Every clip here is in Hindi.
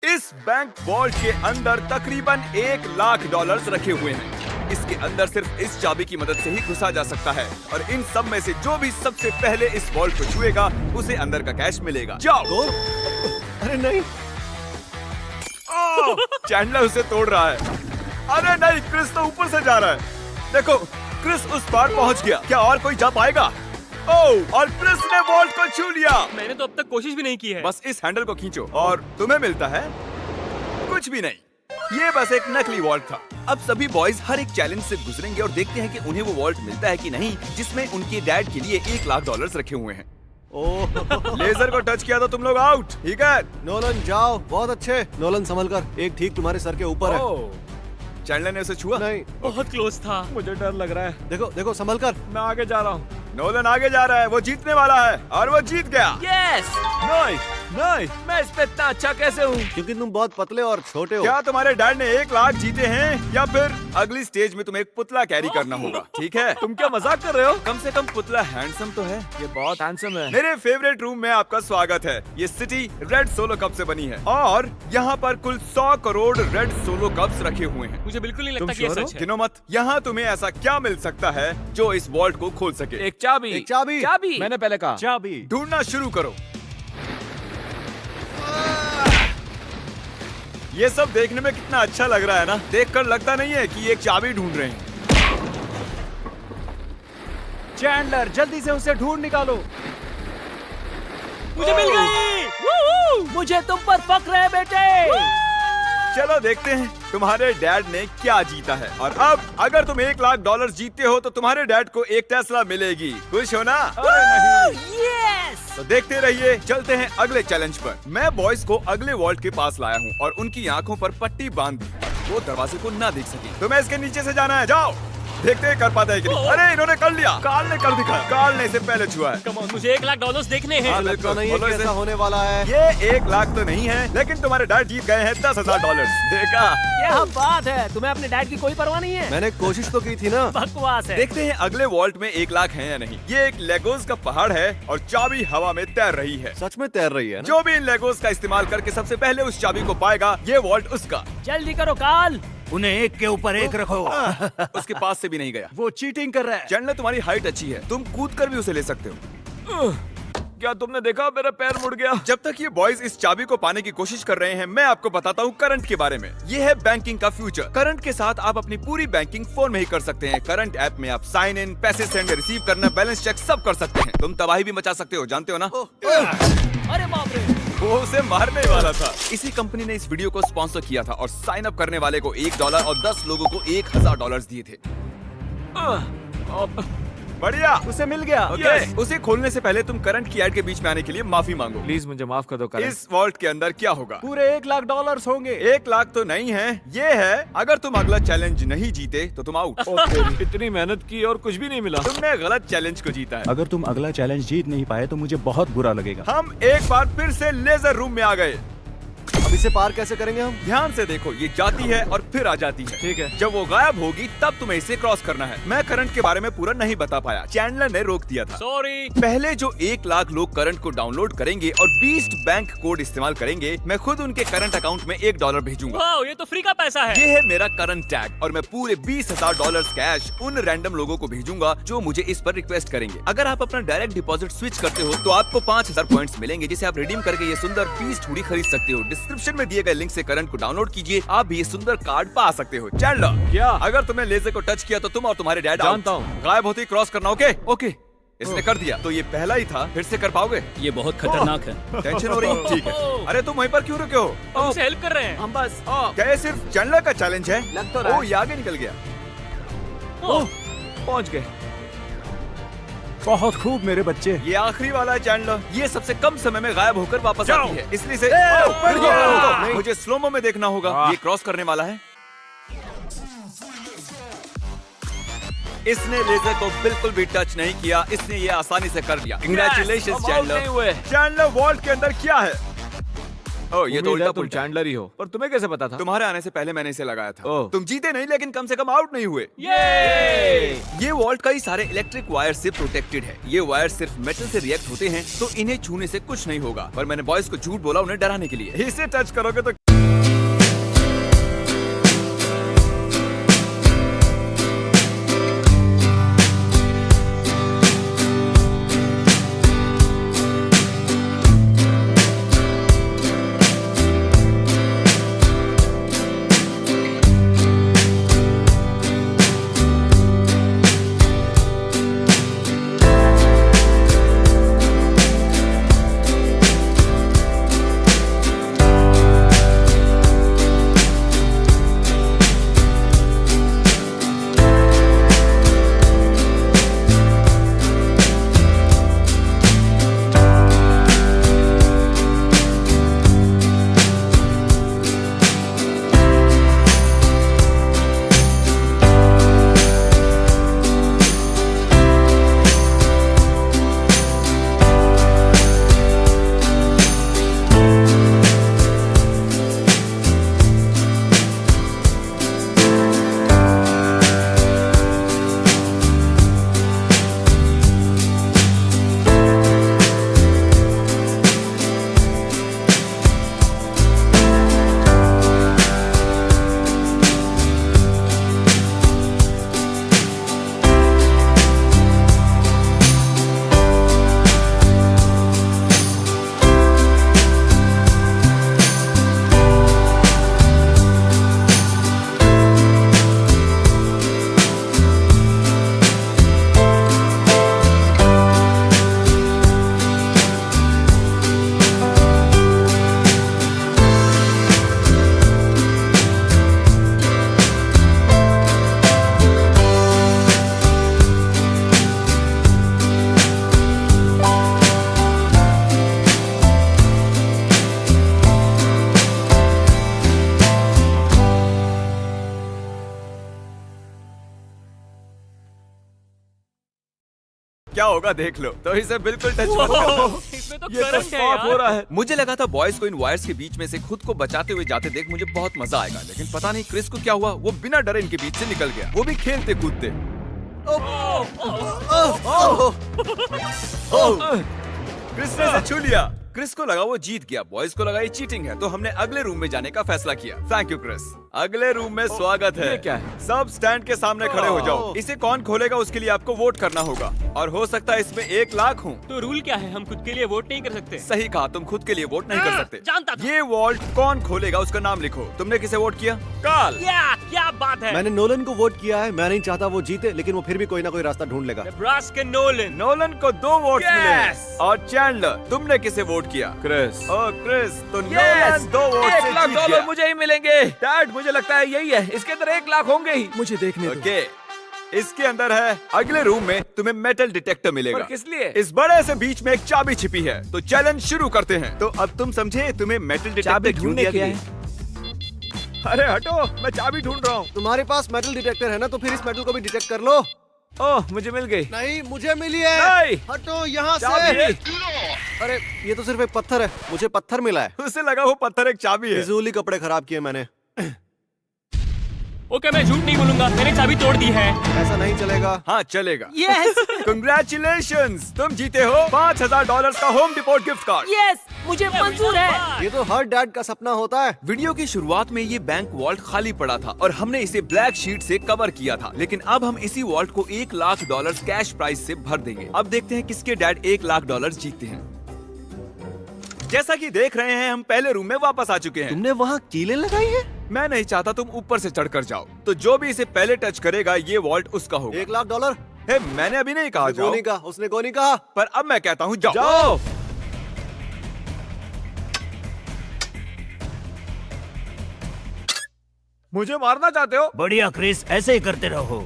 इस बैंक वॉल्ट के अंदर तकरीबन $1,00,000 रखे हुए हैं। इसके अंदर सिर्फ इस चाबी की मदद से ही घुसा जा सकता है और इन सब में से जो भी सबसे पहले इस वॉल्ट को छुएगा उसे अंदर का कैश मिलेगा। जाओ। अरे नहीं, चैंडलर उसे तोड़ रहा है। अरे नहीं, क्रिस तो ऊपर से जा रहा है। देखो, क्रिस उस पार पहुंच गया। क्या और कोई जा पाएगा? ओह, और क्रिस ने वॉल्ट को छू लिया। मैंने तो अब तक कोशिश भी नहीं की है। बस इस हैंडल को खींचो और तुम्हें मिलता है कुछ भी नहीं। ये बस एक नकली वॉल्ट था। अब सभी बॉयज हर एक चैलेंज से गुजरेंगे और देखते हैं कि उन्हें वो वॉल्ट मिलता है कि नहीं जिसमें उनके डैड के लिए $1,00,000 रखे हुए हैं। ओह लेजर को टच किया तो तुम लोग आउट। ठीक है, नोलन जाओ, बहुत अच्छे। नोलन संभल कर, एक ठीक तुम्हारे सर के ऊपर है। चैंडलर ने उसे छुआ। नहीं, बहुत क्लोज था। मुझे डर लग रहा है। देखो देखो संभल कर। मैं आगे जा रहा हूँ। नोलन आगे जा रहा है, वो जीतने वाला है और वो जीत गया। यस, नहीं नहीं, मैं इस पे इतना अच्छा कैसे हूँ? क्योंकि तुम बहुत पतले और छोटे हो। क्या तुम्हारे डैड ने 1,00,000 जीते हैं या फिर अगली स्टेज में तुम्हें एक पुतला कैरी करना होगा? ठीक है, तुम क्या मजाक कर रहे हो? कम से कम पुतला हैंडसम तो है। ये बहुत हैंडसम है। मेरे फेवरेट रूम में आपका स्वागत है। ये सिटी रेड सोलो कप से बनी है और यहाँ पर कुल 100 करोड़ रेड सोलो कप्स रखे हुए हैं। मुझे बिल्कुल नहीं लगता तुम कि ये sure हो? सच है। गिनो मत। यहाँ तुम्हें ऐसा क्या मिल सकता है जो इस वॉल्ट को खोल सके? एक चाबी। एक चाबी। चाबी। मैंने पहले कहा चाबी। ढूंढना शुरू करो। ये सब देखने में कितना अच्छा लग रहा है ना? देखकर लगता नहीं है कि ये एक चाबी ढूंढ रहे हैं। चैंडलर, जल्दी से उसे ढूंढ निकालो। मुझे मिल गई। मुझे तुम पर फक्र है बेटे। चलो देखते हैं तुम्हारे डैड ने क्या जीता है। और अब अगर तुम $1,00,000 जीतते हो तो तुम्हारे डैड को एक टेस्ला मिलेगी। खुश हो ना? अरे नहीं। यस। तो देखते रहिए। चलते हैं अगले चैलेंज पर। मैं बॉयज को अगले वॉल्ट के पास लाया हूँ और उनकी आंखों पर पट्टी बांध दी, वो दरवाजे को ना देख सके। तुम्हें इसके नीचे से जाना है। जाओ, देखते हैं कर पाता है कि नहीं। अरे इन्होंने कर लिया। कार्ल ने कर दिखाया। कार्ल ने इसे पहले छुआ है। कम ऑन, मुझे $1,00,000 देखने हैं। हाँ, लगता नहीं है बोलो कि इसे। ऐसा होने वाला है। ये $1,00,000 तो नहीं है, लेकिन तुम्हारे डैड जीत गए हैं $10,000। देखा? क्या बात है, तुम्हें अपने डैड की कोई परवाह नहीं है? मैंने कोशिश तो की थी ना। बकवास है। देखते हैं अगले वॉल्ट में $1,00,000 है या नहीं। ये एक लेगोस का पहाड़ है और चाबी हवा में तैर रही है। सच में तैर रही है ना? जो भी इन लेगोस का इस्तेमाल करके सबसे पहले उस चाबी को पाएगा, ये वॉल्ट उसका। जल्दी करो कार्ल। उन्हें एक के ऊपर एक रखो। उसके पास से भी नहीं गया। वो चीटिंग कर रहा है। चैंडलर, तुम्हारी हाइट अच्छी है, तुम कूद कर भी उसे ले सकते हो। क्या तुमने देखा, मेरा पैर मुड़ गया। जब तक ये बॉयज इस चाबी को पाने की कोशिश कर रहे हैं, मैं आपको बताता हूँ करंट के बारे में। ये है बैंकिंग का फ्यूचर। करंट के साथ आप अपनी पूरी बैंकिंग फोन में ही कर सकते हैं। करंट ऐप में आप साइन इन, पैसे सेंड रिसीव करना, बैलेंस चेक सब कर सकते हैं। तुम तबाही भी मचा सकते हो, जानते हो ना? अरे बाप रे। वो उसे मारने वाला था। इसी कंपनी ने इस वीडियो को स्पॉन्सर किया था और साइन अप करने वाले को $1 और 10 लोगों को $1,000 दिए थे। बढ़िया, उसे मिल गया। ओके। उसे खोलने से पहले तुम करंट की ऐड के बीच में आने के लिए माफी मांगो। प्लीज मुझे माफ कर दो। इस वॉल्ट के अंदर क्या होगा? पूरे $1,00,000 होंगे। $1,00,000 तो नहीं है, ये है अगर तुम अगला चैलेंज नहीं जीते तो तुम आउट। इतनी मेहनत की और कुछ भी नहीं मिला। तुमने गलत चैलेंज को जीता है। अगर तुम अगला चैलेंज जीत नहीं पाए तो मुझे बहुत बुरा लगेगा। हम एक बार फिर से लेजर रूम में आ गए। अब इसे पार कैसे करेंगे हम? ध्यान से देखो, ये जाती है और फिर आ जाती है। ठीक है। जब वो गायब होगी तब तुम्हें इसे क्रॉस करना है। मैं करंट के बारे में पूरा नहीं बता पाया, चैंडलर ने रोक दिया था। सॉरी। पहले जो 1,00,000 लोग करंट को डाउनलोड करेंगे और 20 बैंक कोड इस्तेमाल करेंगे, मैं खुद उनके करंट अकाउंट में $1 भेजूंगा। वाओ, ये तो फ्री का पैसा है। ये है मेरा करंट टैग और मैं पूरे $20,000 कैश उन रैंडम लोगों को भेजूंगा जो मुझे इस पर रिक्वेस्ट करेंगे। अगर आप अपना डायरेक्ट डिपॉजिट स्विच करते हो तो आपको 5,000 पॉइंट्स मिलेंगे, जिसे आप रिडीम करके ये सुंदर पीस चूड़ी खरीद सकते हो। डिस्क्रिप्शन में दिए गए लिंक से करंट को डाउनलोड कीजिए, आप भी ये सुंदर कार्ड पा सकते हो। चैंडलर, क्या? अगर तुमने लेजर को टच किया तो तुम और तुम्हारे डैड जानता out। हूँ। गायब होते ही क्रॉस करना। ओके ओके, इसने कर दिया तो ये पहला ही था। फिर से कर पाओगे? ये बहुत खतरनाक है। टेंशन हो रही है? ठीक है। अरे तुम वहीं पर क्यों रुके हो? हम उसे हेल्प कर रहे हैं। हम बस क्या ये सिर्फ चैंडलर का चैलेंज है? लग तो रहा है। ये आगे निकल गया। पहुंच गए। बहुत खूब मेरे बच्चे। ये आखिरी वाला है चैंडलर। ये सबसे कम समय में गायब होकर वापस आती है, इसलिए से ऊपर गया। नहीं, मुझे स्लोमो में देखना होगा। ये क्रॉस करने वाला है। इसने लेजर को बिल्कुल भी टच नहीं किया, इसने ये आसानी से कर दिया। कंग्रेचुलेशंस हम आउट नहीं हुए। चैंडलर, वॉल्ट के अंदर क्या है? ओह, ये तो उल्टा तुम पुल्टा। चैंडलर ही हो। पर तुम्हें कैसे पता था? तुम्हारे आने से पहले मैंने इसे लगाया था। ओह। तुम जीते नहीं, लेकिन कम से कम आउट नहीं हुए। ये वॉल्ट कई सारे इलेक्ट्रिक वायर से प्रोटेक्टेड है। ये वायर सिर्फ मेटल से रिएक्ट होते हैं, तो इन्हें छूने से कुछ नहीं होगा। पर मैंने बॉयज को झूठ बोला उन्हें डराने के लिए। इसे टच करोगे तो क्या होगा देख लो। तो इसे बिल्कुल टच मत करो। इसमें तो ये तो करंट है शॉक हो रहा यार। है। मुझे लगा था बॉयज को इन वायर्स के बीच में से खुद को बचाते हुए जाते देख मुझे बहुत मजा आएगा, लेकिन पता नहीं क्रिस को क्या हुआ, वो बिना डरे इनके बीच से निकल गया, वो भी खेलते कूदते। क्रिस ने इसे छू लिया। क्रिस को लगा वो जीत गया, बॉयज को लगा ये चीटिंग है, तो हमने अगले रूम में जाने का फैसला किया। Thank you Chris. अगले रूम में स्वागत है। ये क्या है? सब स्टैंड के सामने खड़े हो जाओ। इसे कौन खोलेगा उसके लिए आपको वोट करना होगा, और हो सकता है इसमें 1 लाख हो। तो रूल क्या है, हम खुद के लिए वोट नहीं कर सकते? सही कहा, तुम खुद के लिए वोट नहीं कर सकते। जानता था। ये वॉल्ट कौन खोलेगा उसका नाम लिखो। तुमने किसे वोट किया? काल। क्या बात है। मैंने नोलन को वोट किया है। मैं नहीं चाहता वो जीते, लेकिन वो फिर भी कोई ना कोई रास्ता ढूंढ लेगा। Nebraska Nolan. नोलन को 2 वोट मिले हैं। Yes! और चैंडलर, तुमने किसे वोट किया? क्रिस। ओह क्रिस, तो नोलन 2 वोट से 1 लाख जीत डॉलर गया। मुझे ही मिलेंगे। डैड मुझे लगता है यही है, इसके अंदर 1 लाख होंगे ही। मुझे देखने दो। ओके, इसके अंदर है। अगले रूम में तुम्हें मेटल डिटेक्टर मिलेगा। पर किस लिए? इस बड़े से बीच में एक चाबी छिपी है, तो चैलेंज शुरू करते हैं। तो अब तुम समझे तुम्हें मेटल डिटेक्टर चाबी क्यों ढूंढने दिया के गया लिए? है? अरे हटो, मैं चाबी ढूंढ रहा हूँ। तुम्हारे पास मेटल डिटेक्टर है ना, तो फिर इस मेटल को भी डिटेक्ट कर लो। ओह, मुझे मिल गई। नहीं, मुझे मिली है। नहीं। हटो यहाँ चाबी। से। अरे ये तो सिर्फ एक पत्थर है, मुझे पत्थर मिला है। उसे लगा वो पत्थर एक चाबी है। फिजूल ही कपड़े खराब किए मैंने। ओके, मैं झूठ नहीं बोलूंगा, मैंने चाबी तोड़ दी है। ऐसा नहीं चलेगा। हाँ चलेगा। यस कंग्रेचुलेशंस, तुम जीते हो $5000 का home depot gift card. Yes, मुझे मंजूर है। ये तो हर डैड का सपना होता है। वीडियो की शुरुआत में ये बैंक वॉल्ट खाली पड़ा था और हमने इसे ब्लैक शीट से कवर किया था, लेकिन अब हम इसी वॉल्ट को $1 लाख कैश प्राइस से भर देंगे। अब देखते हैं किसके डैड $1 लाख जीतते हैं। जैसा कि देख रहे हैं, हम पहले रूम में वापस आ चुके हैं। तुमने वहाँ कीलें लगाई है? मैं नहीं चाहता तुम ऊपर से चढ़कर जाओ, तो जो भी इसे पहले टच करेगा ये वॉल्ट उसका होगा। $1 लाख। हे, मैंने अभी नहीं कहा जाओ, नहीं कहा, उसने को नहीं कहा। पर अब मैं कहता हूँ जाओ। जाओ। मुझे मारना चाहते हो? बढ़िया क्रिस, ऐसे ही करते रहो।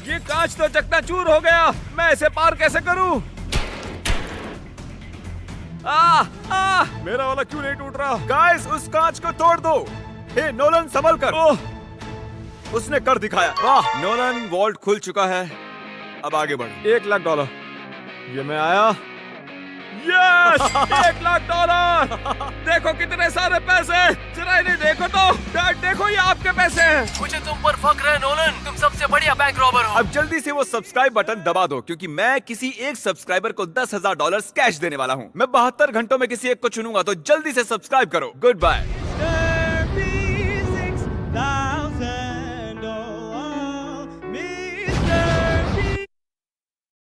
ये कांच तो चकनाचूर हो गया, मैं इसे पार कैसे करूं? मेरा वाला क्यों नहीं टूट रहा? गाइस, उस कांच को तोड़ दो। हे नोलन, संभल कर। ओह, उसने कर दिखाया। वाह, नोलन, वॉल्ट खुल चुका है। अब आगे बढ़ो। $1 लाख। ये मैं आया। यस, $1 लाख। देखो कितने सारे पैसे। जरा इन्हें देखो तो। डैड देखो, ये आपके पैसे हैं। मुझे तुम पर फक्र है नोलन, तुम सबसे बढ़िया बैंक रॉबर हो। अब जल्दी से वो सब्सक्राइब बटन दबा दो, क्योंकि मैं किसी एक सब्सक्राइबर को $10,000 कैश देने वाला हूँ। मैं 72 घंटों में किसी एक को चुनूंगा, तो जल्दी से सब्सक्राइब करो। Good bye.